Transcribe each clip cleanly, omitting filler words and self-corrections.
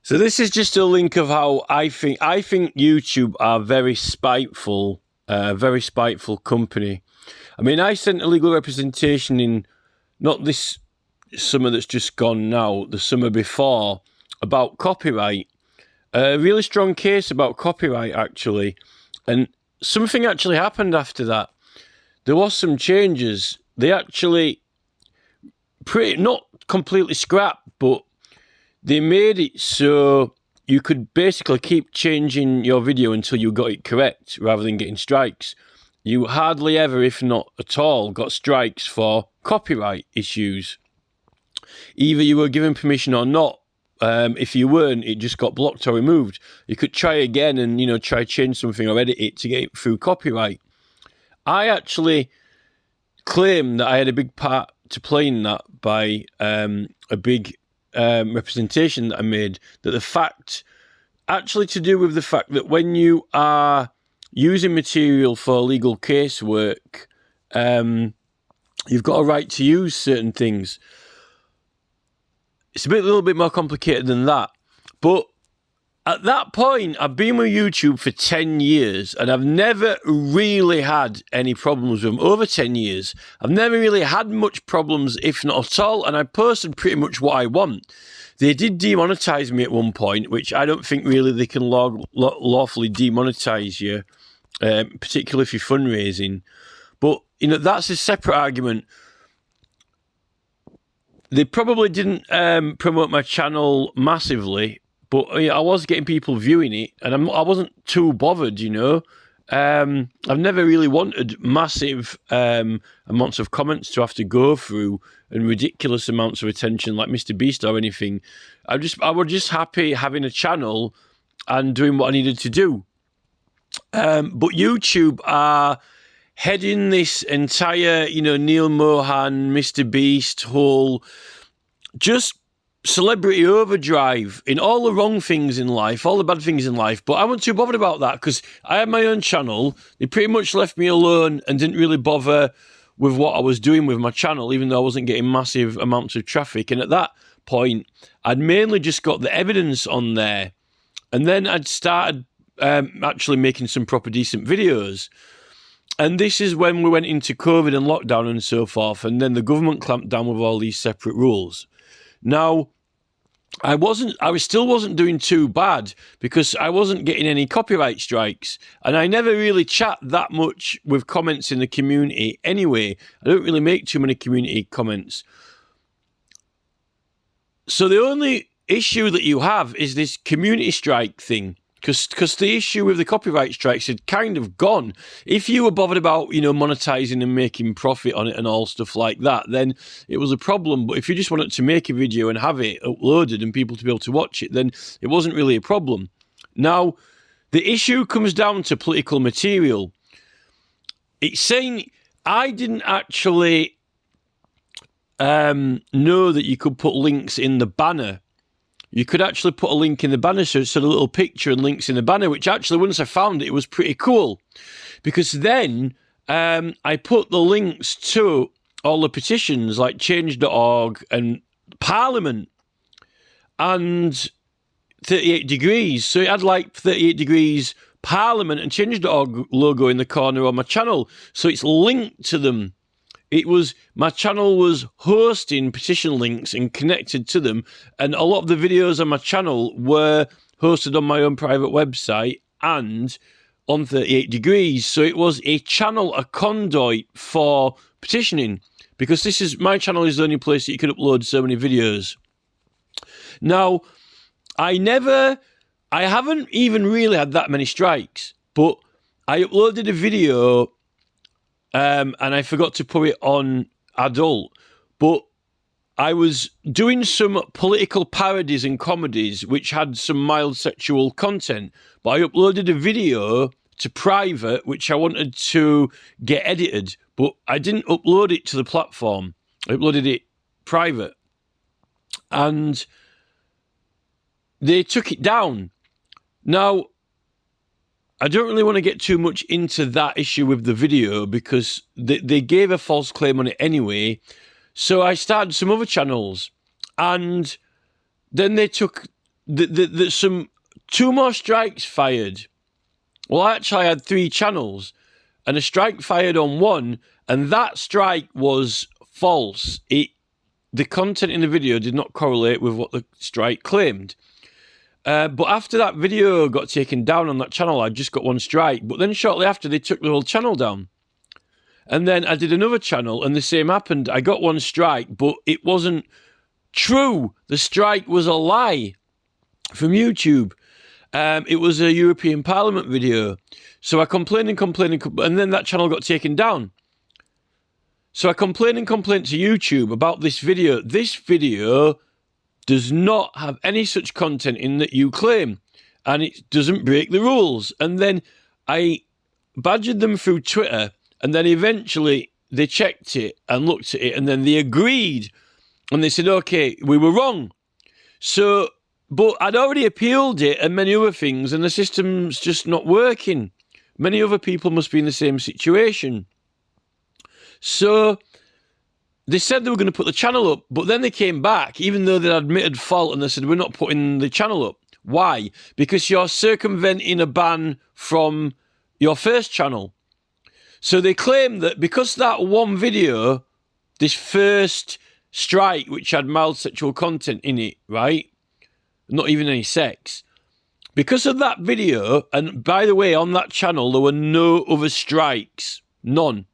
So this is just a link of how I think YouTube are very spiteful company. I mean, I sent a legal representation in, not this summer that's just gone now, the summer before, about copyright. A really strong case about copyright, actually. And something actually happened after that. There was some changes. They actually, not completely scrapped, but they made it so you could basically keep changing your video until you got it correct, rather than getting strikes. You hardly ever, if not at all, got strikes for copyright issues. Either you were given permission or not. If you weren't, it just got blocked or removed. You could try again and, try change something or edit it to get it through copyright. I actually claim that I had a big part to play in that by a big representation that I made, that the fact, actually to do with the fact that when you are using material for legal casework, you've got a right to use certain things. It's a little bit more complicated than that. But at that point, I've been with YouTube for 10 years and I've never really had any problems with them. Over 10 years, I've never really had much problems, if not at all, and I posted pretty much what I want. They did demonetize me at one point, which I don't think really they can lawfully demonetize you, particularly if you're fundraising. But, that's a separate argument. They probably didn't promote my channel massively, but I was getting people viewing it, and I wasn't too bothered, I've never really wanted massive amounts of comments to have to go through and ridiculous amounts of attention like Mr. Beast or anything. I was just happy having a channel and doing what I needed to do. But YouTube are heading this entire, Neil Mohan, Mr. Beast whole just celebrity overdrive in all the wrong things in life, all the bad things in life. But I wasn't too bothered about that because I had my own channel. They pretty much left me alone and didn't really bother with what I was doing with my channel, even though I wasn't getting massive amounts of traffic. And at that point, I'd mainly just got the evidence on there. And then I'd started actually making some proper decent videos. And this is when we went into COVID and lockdown and so forth. And then the government clamped down with all these separate rules. Now, I still wasn't doing too bad because I wasn't getting any copyright strikes. And I never really chat that much with comments in the community anyway. I don't really make too many community comments. So the only issue that you have is this community strike thing. Because the issue with the copyright strikes had kind of gone. If you were bothered about, monetizing and making profit on it and all stuff like that, then it was a problem. But if you just wanted to make a video and have it uploaded and people to be able to watch it, then it wasn't really a problem. Now, the issue comes down to political material. It's saying I didn't actually know that you could put links in the banner. You could actually put a link in the banner, so it's a little picture and links in the banner, which actually, once I found it, it was pretty cool. Because then I put the links to all the petitions, like change.org and Parliament and 38 Degrees. So it had like 38 Degrees, Parliament and change.org logo in the corner on my channel. So it's linked to them. My channel was hosting petition links and connected to them, and a lot of the videos on my channel were hosted on my own private website and on 38 Degrees. So it was a channel, a conduit for petitioning, because my channel is the only place that you can upload so many videos. Now, I haven't even really had that many strikes, but I uploaded a video and I forgot to put it on adult, but I was doing some political parodies and comedies which had some mild sexual content, but I uploaded a video to private which I wanted to get edited, but I didn't upload it to the platform. I uploaded it private, and they took it down. Now, I don't really want to get too much into that issue with the video because they gave a false claim on it anyway. So I started some other channels, and then they took two more strikes fired. Well, actually, I had 3 channels, and a strike fired on one, and that strike was false. The content in the video did not correlate with what the strike claimed. But after that video got taken down on that channel, I just got 1 strike. But then shortly after, they took the whole channel down. And then I did another channel, and the same happened. I got 1 strike, but it wasn't true. The strike was a lie from YouTube. It was a European Parliament video. So I complained, and then that channel got taken down. So I complained to YouTube about this video. This video does not have any such content in that you claim, and it doesn't break the rules. And then I badgered them through Twitter, and then eventually they checked it and looked at it, and then they agreed, and they said, okay, we were wrong. So, but I'd already appealed it and many other things, and the system's just not working. Many other people must be in the same situation. So they said they were going to put the channel up, but then they came back, even though they'd admitted fault, and they said, we're not putting the channel up. Why? Because you're circumventing a ban from your first channel. So they claim that because that one video, this first strike, which had mild sexual content in it, right? Not even any sex. Because of that video, and by the way, on that channel, there were no other strikes. None.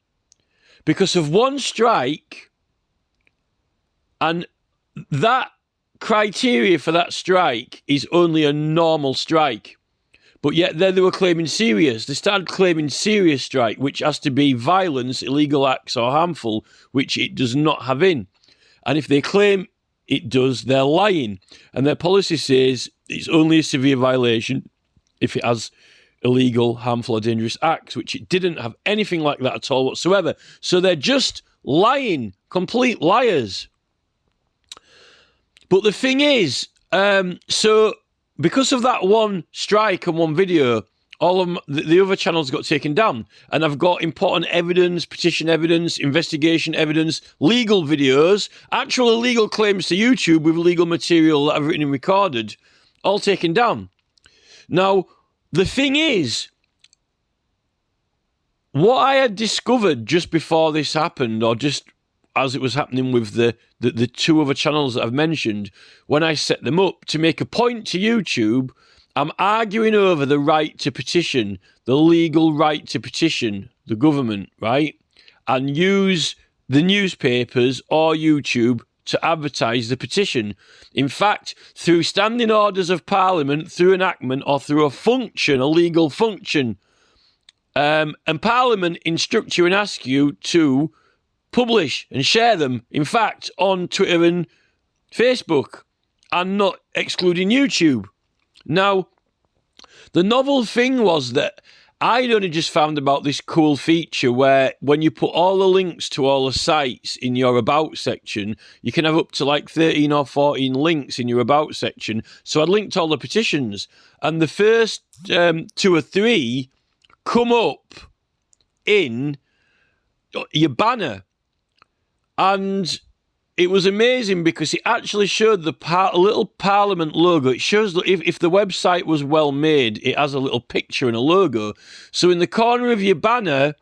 Because of 1 strike, and that criteria for that strike is only a normal strike. But yet then they were claiming serious. They started claiming serious strike, which has to be violence, illegal acts or harmful, which it does not have in. And if they claim it does, they're lying. And their policy says it's only a severe violation if it has illegal, harmful or dangerous acts, which it didn't have anything like that at all whatsoever. So they're just lying, complete liars. But the thing is, so because of that 1 strike and 1 video, all of the other channels got taken down. And I've got important evidence, petition evidence, investigation evidence, legal videos, actual illegal claims to YouTube with legal material that I've written and recorded, all taken down. Now, the thing is, what I had discovered just before this happened, or just as it was happening with the 2 other channels that I've mentioned, when I set them up to make a point to YouTube, I'm arguing over the right to petition, the legal right to petition the government, right? And use the newspapers or YouTube to advertise the petition. In fact, through standing orders of Parliament, through enactment, or through a function, a legal function, and Parliament instruct you and ask you to publish and share them, in fact, on Twitter and Facebook, and not excluding YouTube. Now, the novel thing was that I'd only just found about this cool feature where when you put all the links to all the sites in your About section, you can have up to like 13 or 14 links in your About section. So I'd linked all the petitions, and the first 2 or 3 come up in your banner. And it was amazing because it actually showed the little Parliament logo. It shows that if the website was well made, it has a little picture and a logo. So in the corner of your banner,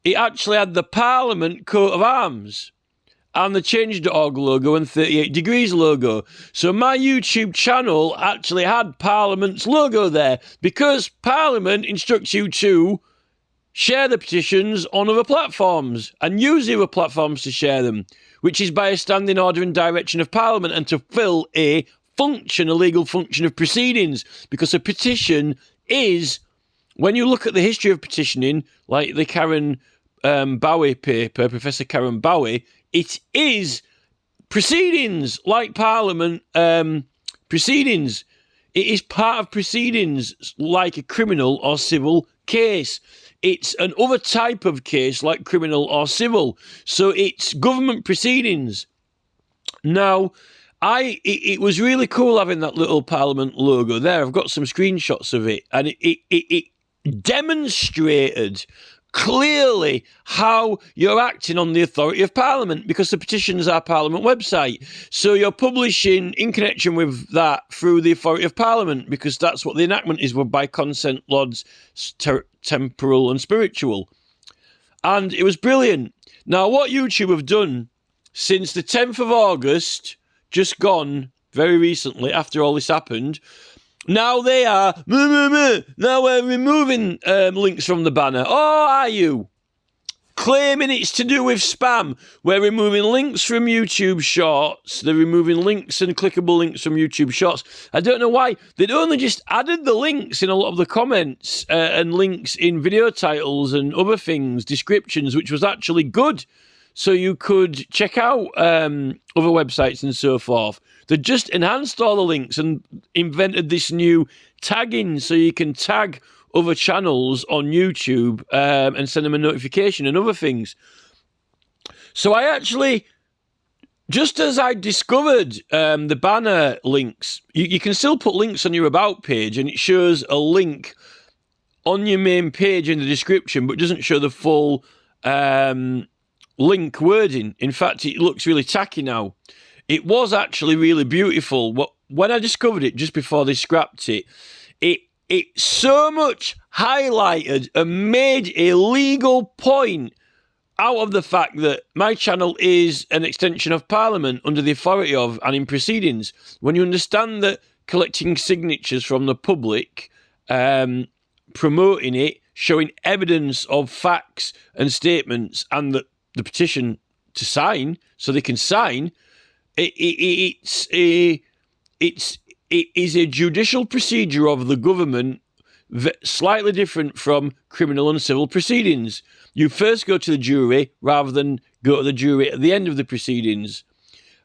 it actually had the Parliament coat of arms and the Change.org logo and 38 Degrees logo. So my YouTube channel actually had Parliament's logo there because Parliament instructs you to share the petitions on other platforms and use the other platforms to share them, which is by a standing order and direction of Parliament and to fill a function, a legal function of proceedings. Because a petition is, when you look at the history of petitioning, like the Karen Bowie paper, Professor Karen Bowie, it is proceedings, like Parliament proceedings. It is part of proceedings like a criminal or civil case. It's an other type of case like criminal or civil. So it's government proceedings. Now, it was really cool having that little Parliament logo there. I've got some screenshots of it. And it demonstrated clearly how you're acting on the authority of Parliament, because the petition's our Parliament website. So you're publishing in connection with that through the authority of Parliament, because that's what the enactment is, by consent, lords, temporal and spiritual. And it was brilliant. Now, what YouTube have done since the 10th of August, just gone very recently after all this happened, now they are, now we're removing links from the banner. Oh, are you? Claiming it's to do with spam. We're removing links from YouTube Shorts. They're removing links and clickable links from YouTube Shorts. I don't know why. They'd only just added the links in a lot of the comments and links in video titles and other things, descriptions, which was actually good. So you could check out other websites and so forth. They just enhanced all the links and invented this new tagging, so you can tag other channels on YouTube and send them a notification and other things. So I actually, just as I discovered the banner links, you can still put links on your About page, and it shows a link on your main page in the description, but doesn't show the full link wording. In fact, it looks really tacky now. It was actually really beautiful. When I discovered it just before they scrapped it, it so much highlighted and made a legal point out of the fact that my channel is an extension of Parliament under the authority of and in proceedings. When you understand that collecting signatures from the public, promoting it, showing evidence of facts and statements, and the petition to sign, so they can sign, it is a judicial procedure of the government, slightly different from criminal and civil proceedings. You first go to the jury rather than go to the jury at the end of the proceedings.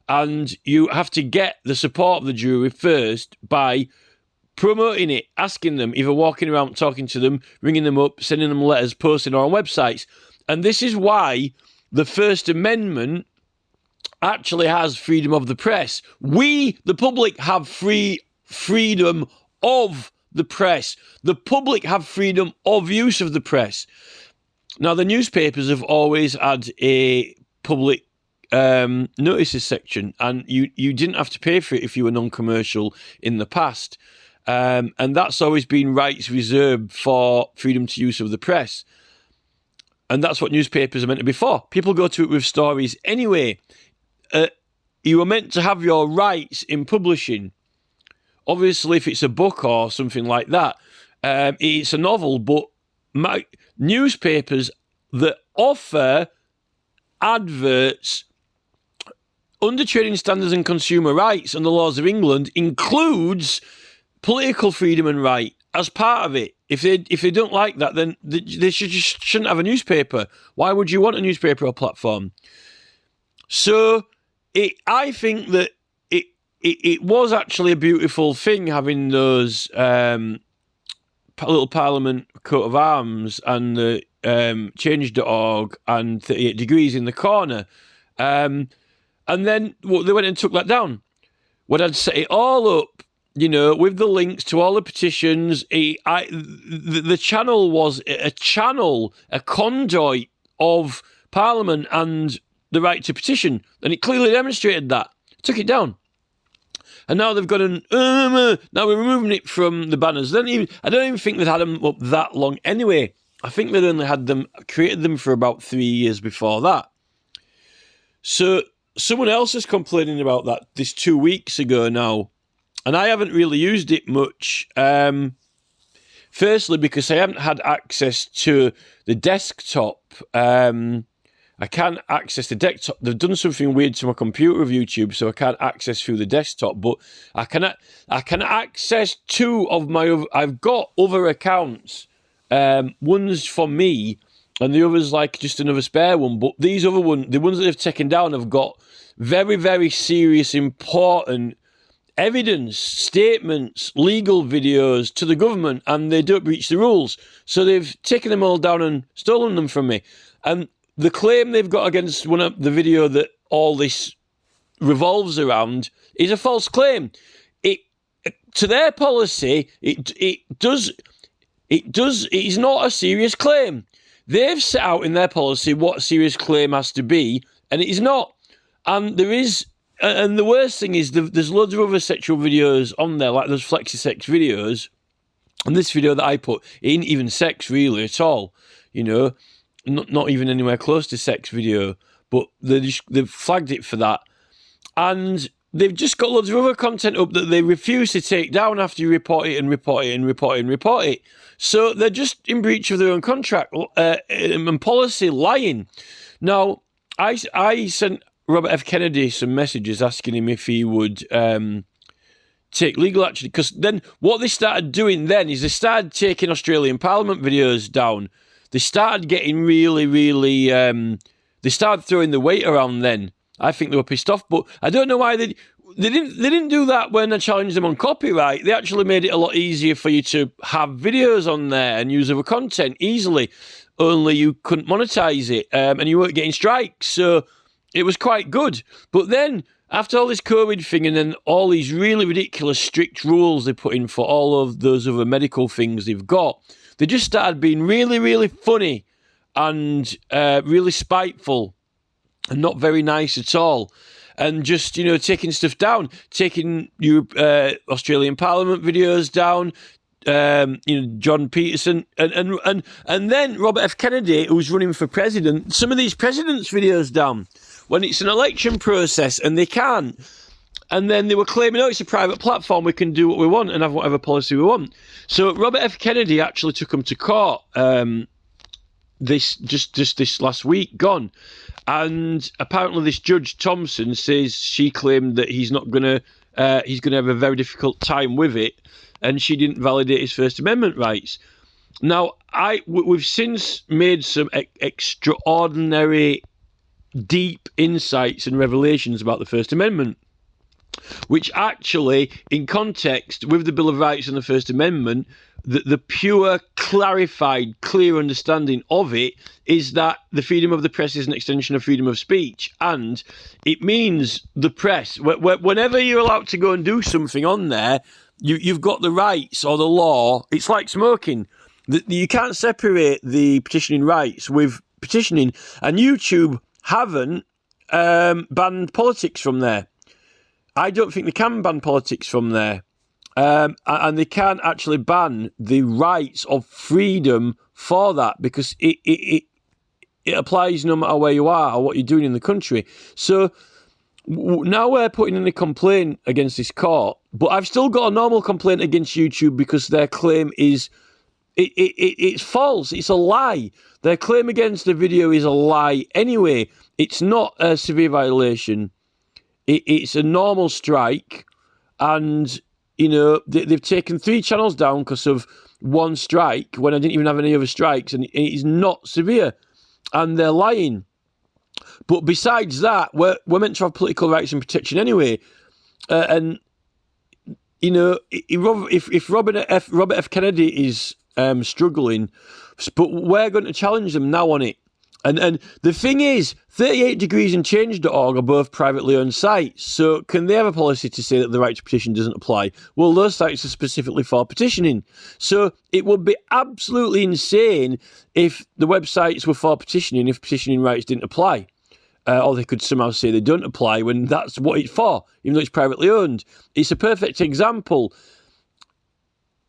And you have to get the support of the jury first by promoting it, asking them, either walking around talking to them, ringing them up, sending them letters, posting on websites. And this is why the First Amendment actually has freedom of the press. We, the public, have freedom of the press. The public have freedom of use of the press. Now, the newspapers have always had a public notices section, and you didn't have to pay for it if you were non-commercial in the past. And that's always been rights reserved for freedom to use of the press. And that's what newspapers are meant to be for. People go to it with stories anyway. You are meant to have your rights in publishing. Obviously, if it's a book or something like that, it's a novel, but newspapers that offer adverts under trading standards and consumer rights and the laws of England includes political freedom and right as part of it. If they don't like that, then they shouldn't have a newspaper. Why would you want a newspaper or platform? So I think that it was actually a beautiful thing having those little Parliament coat of arms and the change.org and 38 degrees in the corner. And then they went and took that down. When I'd set it all up, with the links to all the petitions, the channel was a conduit of Parliament and the right to petition, and it clearly demonstrated that. Took it down. And now they've got now we're removing it from the banners. I don't even think they'd had them up that long anyway. I think they'd only created them for about 3 years before that. So someone else is complaining about that this 2 weeks ago now, and I haven't really used it much. Firstly, because I haven't had access to the desktop. I can't access the desktop. They've done something weird to my computer of YouTube, so I can't access through the desktop. But I can access two of my. I've got other accounts. One's for me, and the other's like just another spare one. But these other the ones that they've taken down, have got very, very serious, important evidence, statements, legal videos to the government, and they don't breach the rules. So they've taken them all down and stolen them from me. And the claim they've got against one of the video that all this revolves around is a false claim. To their policy, it is not a serious claim. they've set out in their policy what serious claim has to be, and it is not. And there is, and the worst thing is there's loads of other sexual videos on there, like those flexi sex videos. And this video that I put, it ain't even sex really at all, you know, not even anywhere close to sex video, but they've flagged it for that. And they've just got loads of other content up that they refuse to take down after you report it and report it and report it and report it. So they're just in breach of their own contract and policy, lying. Now, I sent Robert F. Kennedy some messages asking him if he would take legal action, because then what they started doing then is they started taking Australian Parliament videos down. They started getting really, they started throwing the weight around then. I think they were pissed off, but I don't know why they didn't do that when I challenged them on copyright. They actually made it a lot easier for you to have videos on there and use other content easily, only you couldn't monetize it, and you weren't getting strikes, so it was quite good. But then, after all this COVID thing and then all these really ridiculous strict rules they put in for all of those other medical things they've got, they just started being really, really funny and really spiteful and not very nice at all. And just, you know, taking stuff down, taking Australian Parliament videos down, you know, John Peterson, and then Robert F. Kennedy, who's running for president, some of these presidents' videos down when it's an election process and they can't. And then they were claiming, oh, it's a private platform, we can do what we want and have whatever policy we want. So Robert F. Kennedy actually took them to court this last week gone. And apparently this Judge Thompson says she claimed that he's going to have a very difficult time with it, and she didn't validate his First Amendment rights. Now, we've since made some extraordinary, deep insights and revelations about the First Amendment, which actually, in context with the Bill of Rights and the First Amendment, the pure, clarified, clear understanding of it is that the freedom of the press is an extension of freedom of speech. And it means the press, whenever you're allowed to go and do something on there, you've got the rights or the law. It's like smoking. You can't separate the petitioning rights with petitioning. And YouTube haven't banned politics from there. I don't think they can ban politics from there. And they can't actually ban the rights of freedom for that, because it applies no matter where you are or what you're doing in the country. So now we're putting in a complaint against this court, but I've still got a normal complaint against YouTube because their claim is it's false. It's a lie. Their claim against the video is a lie anyway. It's not a severe violation. It's a normal strike, and you know, they've taken 3 channels down because of one strike when I didn't even have any other strikes, and it is not severe, and they're lying. But besides that, we're meant to have political rights and protection anyway, and you know, if Robert F. Kennedy is struggling, but we're going to challenge them now on it. And the thing is, 38degreesandchange.org are both privately owned sites, so can they have a policy to say that the right to petition doesn't apply? Well, those sites are specifically for petitioning. So it would be absolutely insane if the websites were for petitioning, if petitioning rights didn't apply. Or they could somehow say they don't apply when that's what it's for, even though it's privately owned. It's a perfect example.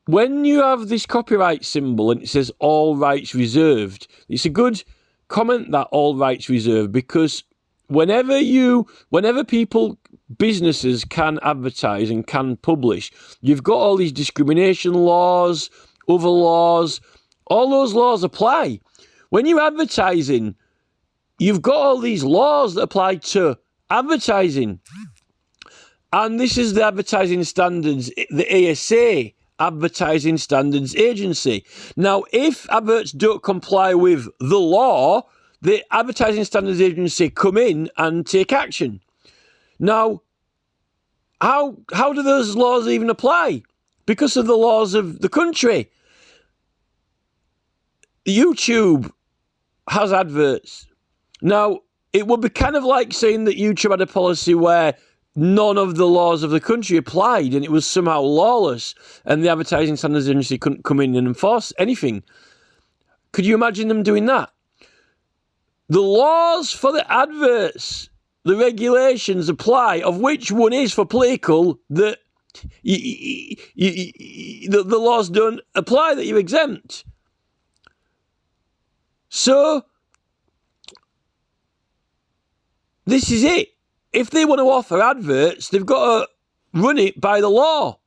When you have this copyright symbol and it says all rights reserved, it's a good comment that all rights reserved, because whenever businesses can advertise and can publish, you've got all these discrimination laws, other laws, all those laws apply. When you're advertising, you've got all these laws that apply to advertising. And this is the advertising standards, the ASA, Advertising Standards Agency. Now, if adverts don't comply with the law, the Advertising Standards Agency come in and take action. Now, how do those laws even apply? Because of the laws of the country. YouTube has adverts. Now, it would be kind of like saying that YouTube had a policy where none of the laws of the country applied and it was somehow lawless and the Advertising Standards Agency couldn't come in and enforce anything. Could you imagine them doing that? The laws for the adverts, the regulations apply, of which one is for political, that the laws don't apply, that you're exempt. So, this is it. If they want to offer adverts, they've got to run it by the law.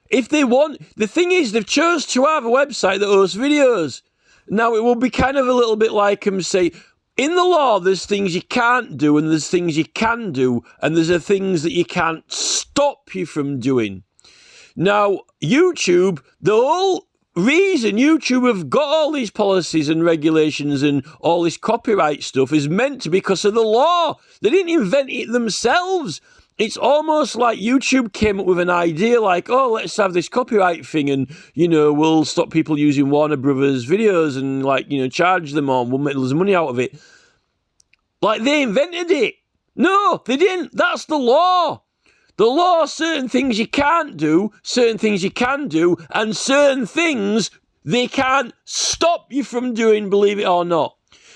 If they want, the thing is, they've chose to have a website that hosts videos. Now, it will be kind of a little bit like them say, in the law, there's things you can't do and there's things you can do, and there's things that you can't stop you from doing. Now, YouTube, the whole reason YouTube have got all these policies and regulations and all this copyright stuff is meant to be because of the law. They didn't invent it themselves. It's almost like YouTube came up with an idea like, oh, let's have this copyright thing and, we'll stop people using Warner Brothers videos and, charge them on. We'll make loads of money out of it. Like, they invented it. No, they didn't. That's the law. The law, certain things you can't do, certain things you can do, and certain things they can't stop you from doing, believe it or not.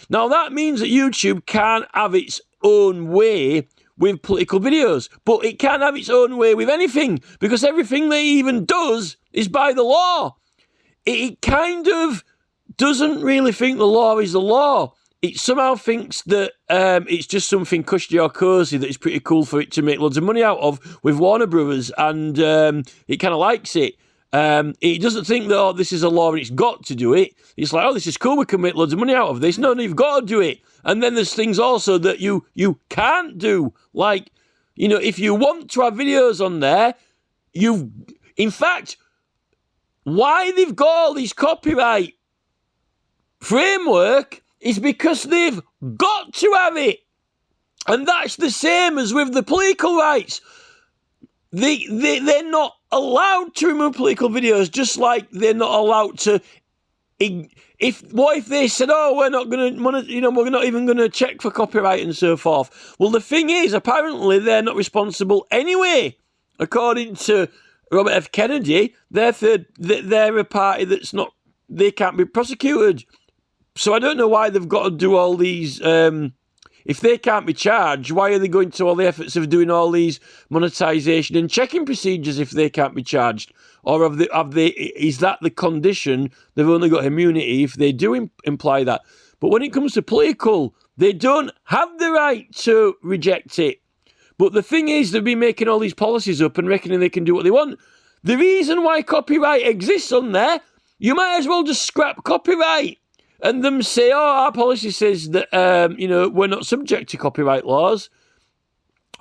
Now, that means that YouTube can't have its own way with political videos, but it can't have its own way with anything, because everything they even does is by the law. It kind of doesn't really think the law is the law. It somehow thinks that it's just something cushy or cosy that is pretty cool for it to make loads of money out of with Warner Brothers, and it kind of likes it. It doesn't think that, oh, this is a law and it's got to do it. It's like, oh, this is cool, we can make loads of money out of this. No, you've got to do it. And then there's things also that you can't do. Like, if you want to have videos on there, in fact, why they've got all this copyright framework is because they've got to have it. And that's the same as with the political rights. They're not allowed to remove political videos, just like they're not allowed to. What if they said, "Oh, we're not going to, we're not even going to check for copyright and so forth"? Well, the thing is, apparently they're not responsible anyway. According to Robert F. Kennedy, they're a party that's not. They can't be prosecuted. So I don't know why they've got to do all these. If they can't be charged, why are they going to all the efforts of doing all these monetization and checking procedures if they can't be charged? Or is that the condition? They've only got immunity if they do imply that. But when it comes to political, they don't have the right to reject it. But the thing is, they've been making all these policies up and reckoning they can do what they want. The reason why copyright exists on there, you might as well just scrap copyright. And them say, oh, our policy says that, we're not subject to copyright laws.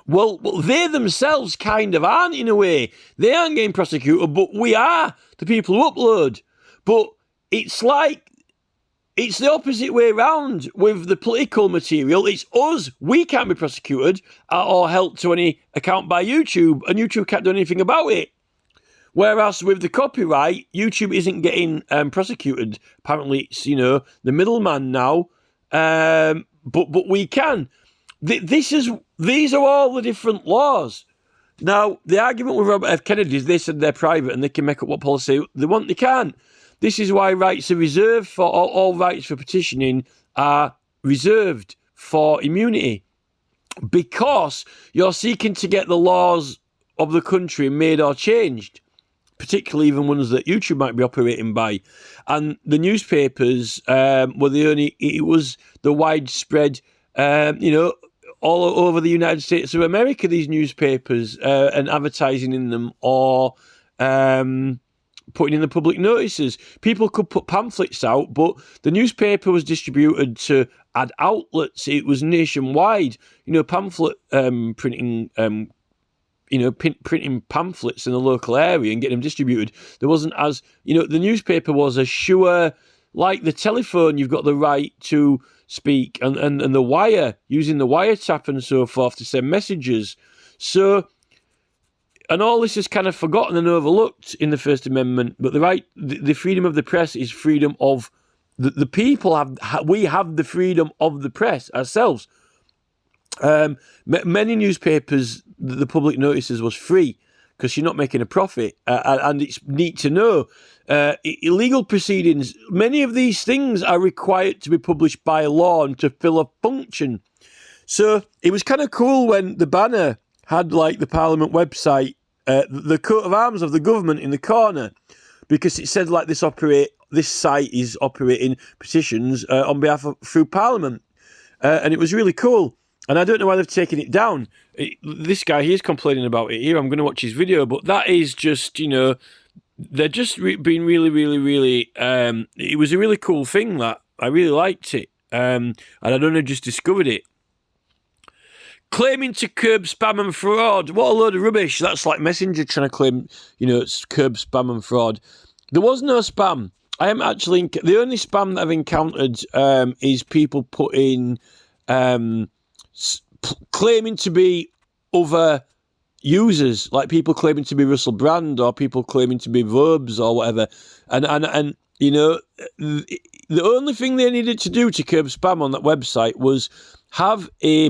Well, they themselves kind of aren't, in a way. They aren't getting prosecuted, but we are, the people who upload. But it's like, it's the opposite way around with the political material. It's us. We can't be prosecuted or held to any account by YouTube, and YouTube can't do anything about it. Whereas with the copyright, YouTube isn't getting prosecuted. Apparently, it's, the middleman now. But we can. These are all the different laws. Now, the argument with Robert F. Kennedy is they said they're private and they can make up what policy they want. They can't. This is why rights are reserved for all rights for petitioning are reserved for immunity. Because you're seeking to get the laws of the country made or changed, particularly even ones that YouTube might be operating by. And the newspapers it was the widespread, all over the United States of America, these newspapers and advertising in them or putting in the public notices. People could put pamphlets out, but the newspaper was distributed to ad outlets. It was nationwide, pamphlet printing, printing pamphlets in the local area and getting them distributed. There wasn't as, the newspaper was a sure, like the telephone, you've got the right to speak, and the wire, using the wiretap and so forth to send messages. So, and all this is kind of forgotten and overlooked in the First Amendment, but the freedom of the press is freedom of the people. We have the freedom of the press ourselves. Many newspapers, the public notices was free. because you're not making a profit. And it's neat to know. Illegal proceedings, many of these things are required to be published by law and to fill a function. So it was kind of cool when the banner had like the Parliament website, the coat of arms of the government in the corner, because it said like this site is operating petitions on behalf of through Parliament, and it was really cool. And I don't know why they've taken it down. This guy, he's complaining about it here. I'm going to watch his video, but that is just, they're just being really, really, really. It was a really cool thing that I really liked it, and I'd only just discovered it. Claiming to curb spam and fraud. What a load of rubbish. That's like Messenger trying to claim, it's curb spam and fraud. There was no spam. I am actually... The only spam that I've encountered is people putting... claiming to be other users, like people claiming to be Russell Brand or people claiming to be Verbs or whatever. And the only thing they needed to do to curb spam on that website was have a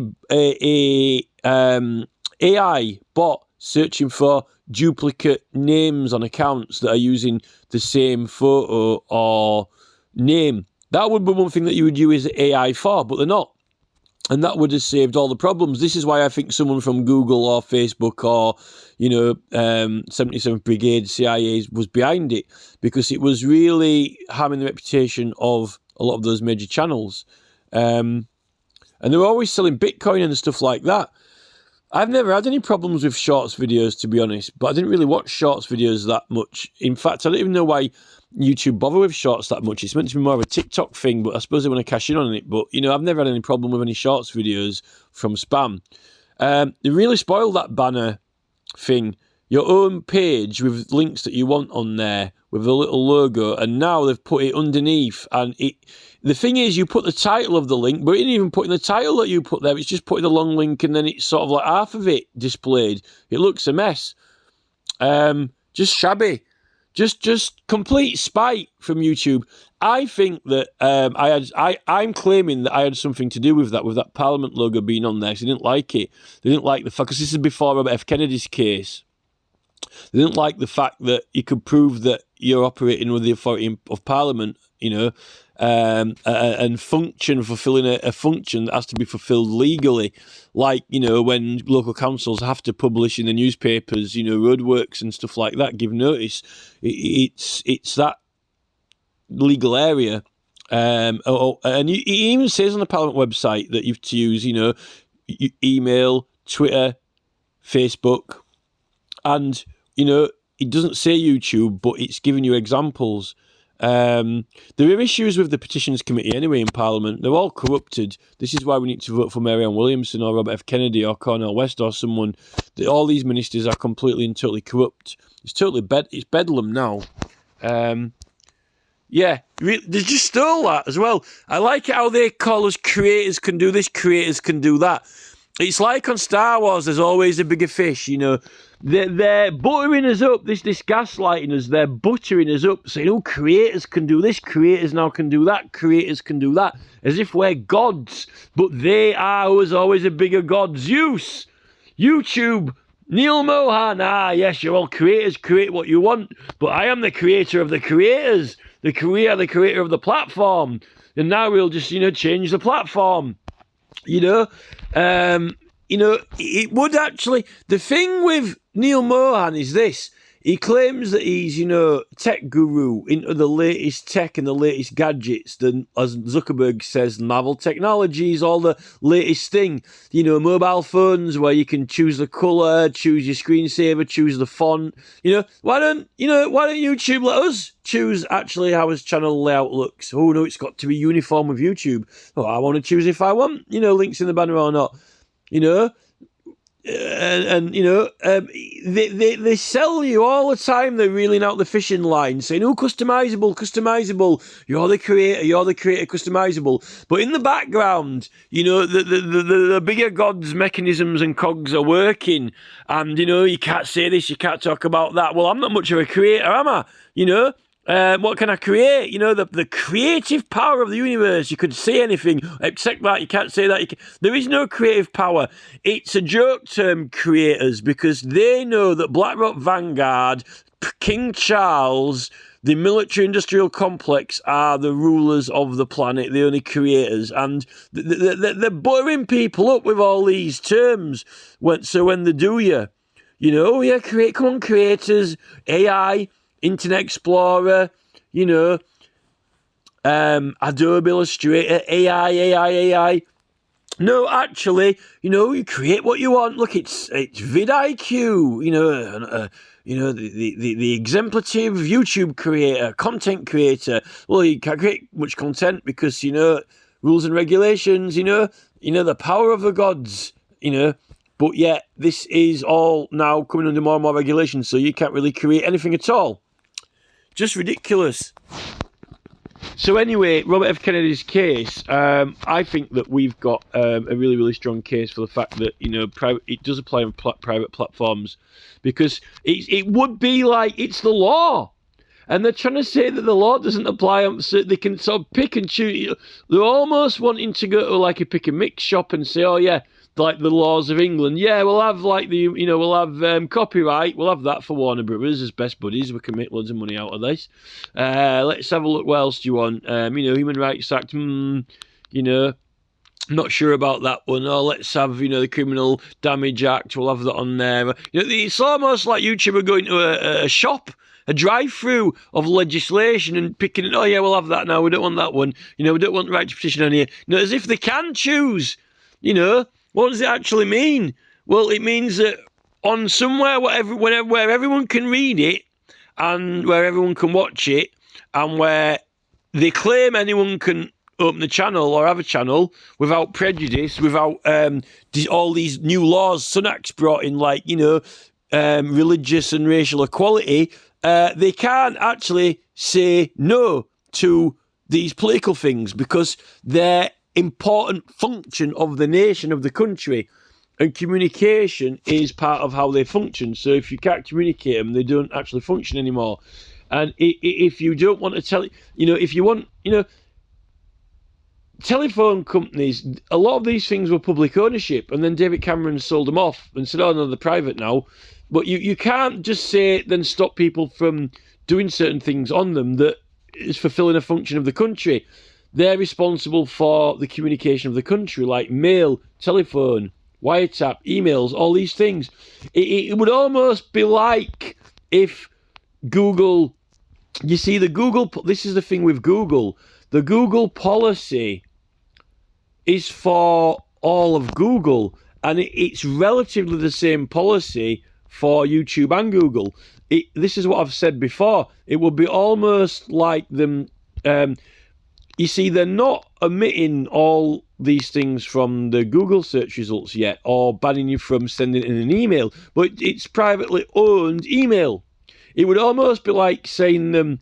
AI bot searching for duplicate names on accounts that are using the same photo or name. That would be one thing that you would use AI for, but they're not. And that would have saved all the problems. This is why I think someone from Google or Facebook or, 77th Brigade, CIA was behind it, because it was really harming the reputation of a lot of those major channels. And they were always selling Bitcoin and stuff like that. I've never had any problems with shorts videos, to be honest, but I didn't really watch shorts videos that much. In fact, I don't even know why YouTube bother with shorts that much. It's meant to be more of a TikTok thing, but I suppose they want to cash in on it. But, I've never had any problem with any shorts videos from spam. They really spoiled that banner thing. Your own page with links that you want on there with a little logo, and now they've put it underneath. And the thing is, you put the title of the link, but it ain't even putting the title that you put there. It's just putting a long link, and then it's sort of like half of it displayed. It looks a mess. Just shabby. Just complete spite from YouTube. I think that I'm claiming that I had something to do with that Parliament logo being on there, because they didn't like it. They didn't like the fact, because this is before Robert F. Kennedy's case. They didn't like the fact that you could prove that you're operating with the authority of Parliament, and fulfilling a function that has to be fulfilled legally. Like, when local councils have to publish in the newspapers, roadworks and stuff like that, give notice. It's that legal area. And it even says on the Parliament website that you have to use, email, Twitter, Facebook, and, it doesn't say YouTube, but it's giving you examples. There are issues with the Petitions Committee anyway in Parliament. They're all corrupted. This is why we need to vote for Marianne Williamson or Robert F. Kennedy or Cornel West or someone. All these ministers are completely and totally corrupt. It's totally it's bedlam now. Yeah, they just stole that as well. I like it how they call us creators can do this, creators can do that. It's like on Star Wars, there's always a bigger fish, They're buttering us up, this gaslighting us, they're buttering us up, saying, creators can do this, creators now can do that, creators can do that, as if we're gods, but they are always a bigger god. Zeus, YouTube, Neil Mohan, yes, you're all creators, create what you want, but I am the creator of the creators, the creator of the platform, and now we'll just, change the platform, it would actually... The thing with Neil Mohan is this. He claims that he's, tech guru into the latest tech and the latest gadgets. As Zuckerberg says, Marvel Technologies, all the latest thing. Mobile phones where you can choose the colour, choose your screensaver, choose the font. Why don't YouTube let us choose actually how his channel layout looks? Oh, no, it's got to be uniform with YouTube. Oh, I want to choose if I want, links in the banner or not. They sell you all the time. They're reeling out the fishing line, saying, customizable. You're the creator, customizable. But in the background, the bigger gods, mechanisms and cogs are working. And, you can't say this, you can't talk about that. Well, I'm not much of a creator, am I? What can I create? You know, the creative power of the universe. You could say anything except that. You can't say that. There is no creative power. It's a joke term, creators, because they know that BlackRock Vanguard, King Charles, the military-industrial complex are the rulers of the planet, the only creators. And they're buttering people up with all these terms. So when they do you know, yeah, come on, creators, AI, Internet Explorer, you know, Adobe Illustrator, AI. No, actually, you know, you create what you want. Look, it's vidIQ, you know, the exemplative YouTube creator, content creator. Well, you can't create much content because, you know, rules and regulations, you know, the power of the gods, you know. But yet, this is all now coming under more and more regulations, so you can't really create anything at all. Just ridiculous. So anyway, Robert F. Kennedy's case, I think that we've got a really, really strong case for the fact that, you know, it does apply on private platforms, because it would be like it's the law. And they're trying to say that the law doesn't apply, so they can sort of pick and choose. They're almost wanting to go to like a pick and mix shop and say, oh yeah, like the laws of England. Yeah, we'll have like we'll have copyright. We'll have that for Warner Brothers as best buddies. We can make loads of money out of this. Let's have a look. What else do you want? Human Rights Act. Not sure about that one. Oh, let's have, the Criminal Damage Act. We'll have that on there. It's almost like YouTube are going to a shop, a drive-through of legislation and picking it. Oh, yeah, we'll have that now. We don't want that one. We don't want the right to petition on here. As if they can choose. What does it actually mean? Well, it means that on somewhere where everyone can read it and where everyone can watch it and where they claim anyone can open the channel or have a channel without prejudice, without all these new laws Sunak's brought in, like, religious and racial equality, they can't actually say no to these political things because they're important function of the nation, of the country, and communication is part of how they function. So if you can't communicate them, they don't actually function anymore. And if you don't want to tell, if you want, telephone companies, a lot of these things were public ownership, and then David Cameron sold them off and said, oh no, they're private now. But you can't just say, then stop people from doing certain things on them that is fulfilling a function of the country. They're responsible for the communication of the country, like mail, telephone, wiretap, emails, all these things. It would almost be like if Google, this is the thing with Google, the Google policy is for all of Google, and it's relatively the same policy for YouTube and Google. This is what I've said before. It would be almost like them... you see, they're not omitting all these things from the Google search results yet, or banning you from sending in an email, but it's privately owned email. It would almost be like saying,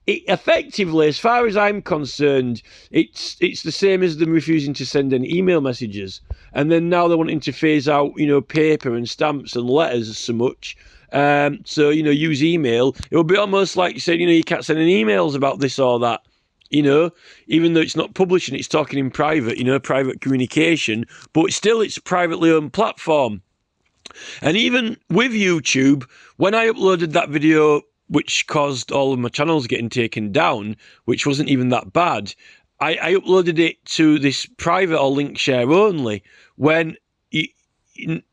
effectively, as far as I'm concerned, it's the same as them refusing to send any email messages. And then now they're wanting to phase out, paper and stamps and letters so much. So, use email. It would be almost like saying, you can't send any emails about this or that. Even though it's not publishing, it's talking in private, private communication, but still it's a privately owned platform. And even with YouTube, when I uploaded that video, which caused all of my channels getting taken down, which wasn't even that bad, I uploaded it to this private or link share only, when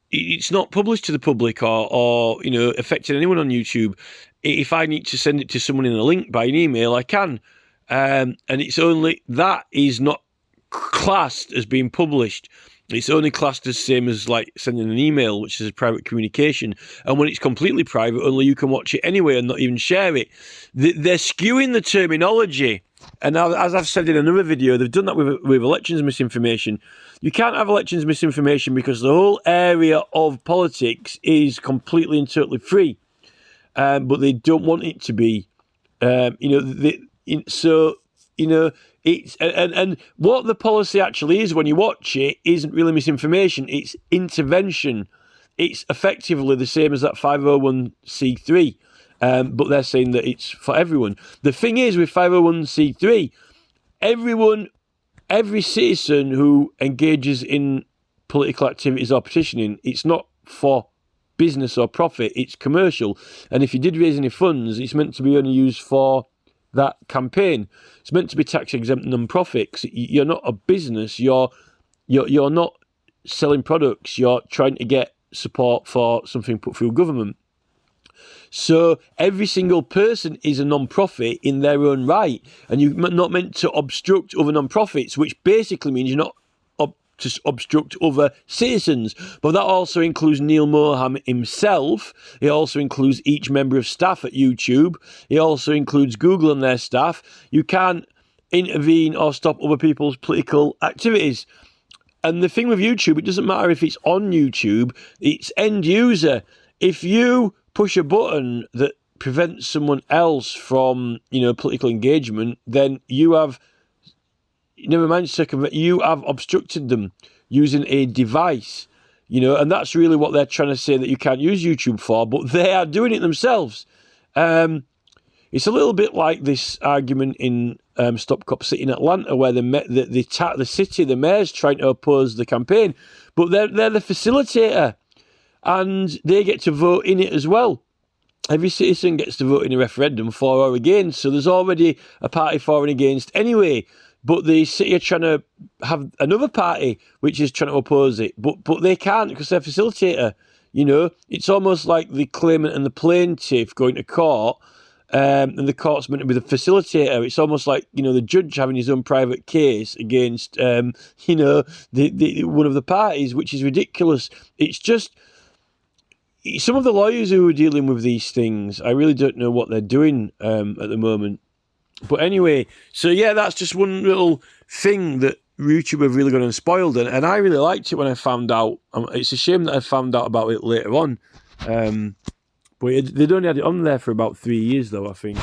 it's not published to the public or affecting anyone on YouTube. If I need to send it to someone in a link by an email, I can. And it's only that is not classed as being published. It's only classed as same as like sending an email, which is a private communication. And when it's completely private, only you can watch it anyway and not even share it. They're skewing the terminology. And as I've said in another video, they've done that with elections misinformation. You can't have elections misinformation because the whole area of politics is completely and totally free. But they don't want it to be. It's and what the policy actually is when you watch it isn't really misinformation, it's intervention. It's effectively the same as that 501c3. but they're saying that it's for everyone. The thing is, with 501c3, every citizen who engages in political activities or petitioning, it's not for business or profit, it's commercial. And if you did raise any funds, it's meant to be only used for that campaign. It's meant to be tax exempt non-profit. You're not a business. You're not selling products. You're trying to get support for something put through government. So every single person is a non-profit in their own right, and you're not meant to obstruct other non-profits, which basically means you're not to obstruct other citizens. But that also includes Neil Moham himself. It also includes each member of staff at YouTube. It also includes Google and their staff. You can't intervene or stop other people's political activities. And the thing with YouTube, it doesn't matter if it's on YouTube, it's end user. If you push a button that prevents someone else from, political engagement, then you have, never mind you have obstructed them using a device, and that's really what they're trying to say that you can't use YouTube for, but they are doing it themselves. It's a little bit like this argument in Stop Cop City in Atlanta, where the city, the mayor's trying to oppose the campaign, but they're the facilitator, and they get to vote in it as well. Every citizen gets to vote in a referendum for or against, so there's already a party for and against anyway. But the city are trying to have another party which is trying to oppose it, but they can't because they're facilitator. It's almost like the claimant and the plaintiff going to court, and the court's meant to be the facilitator. It's almost like the judge having his own private case against one of the parties, which is ridiculous. It's just some of the lawyers who are dealing with these things, I really don't know what they're doing at the moment. But anyway, so yeah, that's just one little thing that YouTube have really gone and spoiled, and I really liked it when I found out. It's a shame that I found out about it later on. But they'd only had it on there for about 3 years, though, I think.